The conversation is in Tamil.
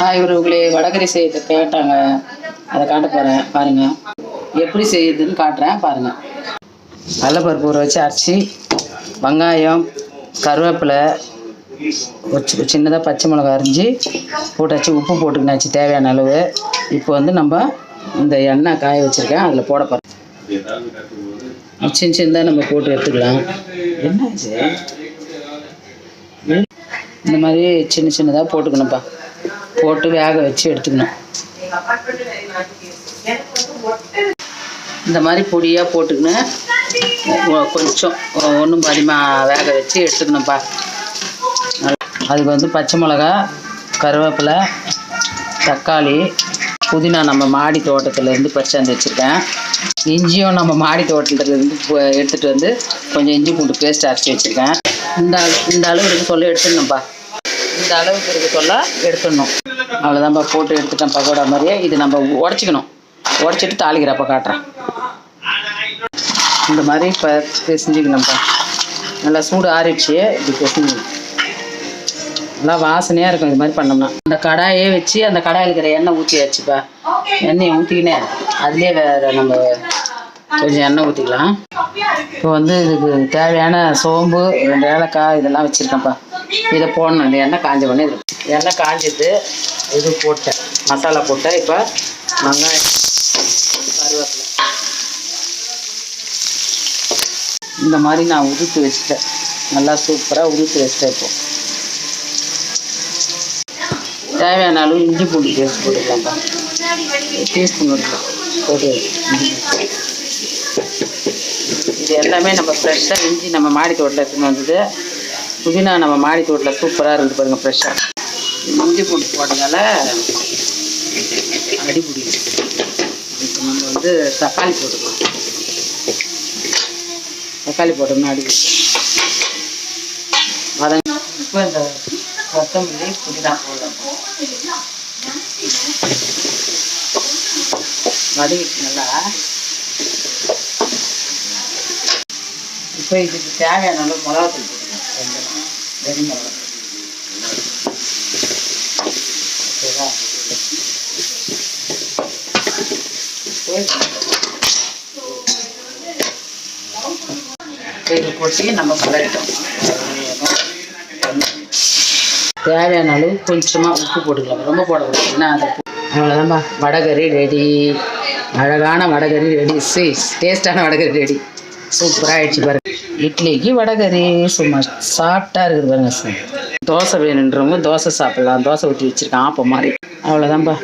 இவர்களே வடகறி செய்யறது கேட்டாங்க, அதை காட்ட போகிறேன் பாருங்கள். எப்படி செய்யுதுன்னு காட்டுறேன் பாருங்கள். கடலைப்பருப்பு ஊற வச்சு அரைச்சி, வெங்காயம், கருவேப்பிலை, ஒரு சின்னதாக பச்சை மிளகா அரிஞ்சு போட்டு வச்சு, உப்பு போட்டுக்கினாச்சு தேவையான அளவு. இப்போ வந்து நம்ம இந்த எண்ணெய் காய வச்சுருக்கேன், அதில் போட போகிறேன். சின்ன சின்னதாக நம்ம போட்டு எடுத்துக்கலாம். என்னாச்சு, இந்த மாதிரி சின்ன சின்னதாக போட்டுக்கணும்ப்பா. போட்டு வேக வச்சு எடுத்துக்கணும். இந்த மாதிரி பொடியாக போட்டுக்கின்னு கொஞ்சம் ஒன்றும் பாதிமாக வேக வச்சு எடுத்துக்கணும்ப்பா. அதுக்கு வந்து பச்சை மிளகா, கருவேப்பிலை, தக்காளி, புதினா நம்ம மாடி தோட்டத்துலேருந்து பறிச்சாந்து வச்சுருக்கேன். இஞ்சியும் நம்ம மாடி தோட்டத்துலேருந்து எடுத்துகிட்டு வந்து கொஞ்சம் இஞ்சி பூண்டு பேஸ்ட் அரைச்சி வச்சுருக்கேன். இந்த அளவு இருக்க சொல்ல எடுத்துடணும்ப்பா. இந்த அளவுக்கு இருக்க சொல்ல எடுத்துடணும். அவ்வளோதான்ப்பா, போட்டு எடுத்துட்டேன் பக்கோடா மாதிரியே. இது நம்ம உடச்சிக்கணும். உடச்சிட்டு தாளிக்கிறப்ப காட்டுறேன். இந்த மாதிரி இப்போ செஞ்சுக்கணும்ப்பா. நல்லா சூடு ஆறிடுச்சு. இப்படி செஞ்சு நல்லா வாசனையாக இருக்கும். இது மாதிரி பண்ணோம்னா அந்த கடாயே வச்சு அந்த கடாயில் இருக்கிற எண்ணெய் ஊற்றியாச்சுப்பா. எண்ணெயை ஊற்றிக்கினே அதுலேயே வேறு நம்ம கொஞ்சம் எண்ணெய் ஊற்றிக்கலாம். இப்போ வந்து இதுக்கு தேவையான சோம்பு, 2 ஏலக்காய் இதெல்லாம் வச்சுருக்கேன்ப்பா. இதை போடணும். இந்த எண்ணெய் காஞ்ச உடனே எண்ணெய் காஞ்சிட்டு இது போட்டேன், மசாலா போட்டேன். இப்போ வெங்காயம், கருவேப்பிலை இந்த மாதிரி நான் உதுத்து வச்சுட்டேன். நல்லா சூப்பராக உதுத்து வச்சுட்டேன். இப்போ தேவையான அளவு இஞ்சி பூண்டு பேஸ்ட் போட்டுக்கலாம்ப்பா. டீஸ்பூன் போட்டு இது எல்லாமே நம்ம ஃப்ரெஷ்ஷாக இஞ்சி நம்ம மாடி தோட்டத்தில் எடுத்துன்னு வந்தது. புதினா நம்ம மாடி தோட்டத்தில் சூப்பராக இருந்து பாருங்கள். ஃப்ரெஷ்ஷாக இஞ்சி பூண்டு போட்டதால அடிப்பிடி. இப்போ நம்ம வந்து தக்காளி போட்டுக்கலாம். தக்காளி போட்டோம்னா அடிப்பிடி வதங்க. இப்போ இந்த கொத்தமல்லி, புதினா போடலாம். வதங்கிட்டு நல்லா. இப்போ இதுக்கு தேவையான அளவு மிளகாத்தூள் போட்டுக்கலாம். வெறி மிளகா. ஓகேவா? இது போட்டு நம்ம கலரிட்டோம். தேவையான அளவு கொஞ்சமாக உப்பு போட்டுக்கலாம். ரொம்ப போடக்கூடாது. ஏன்னா அது அவ்வளோதான்ப்பா. வடகறி ரெடி. அழகான வடகறி ரெடி. டேஸ்டான வடகறி ரெடி. சூப்பராக ஆகிடுச்சு பாருங்க. இட்லிக்கு வடகறி சும்மா சாஃப்டாக இருக்குது பாருங்க. தோசை வேணுன்றவங்க தோசை சாப்பிட்லாம். தோசை ஊற்றி வச்சுருக்கேன் ஆப்பம் மாதிரி. அவ்வளோதான்ப்பா.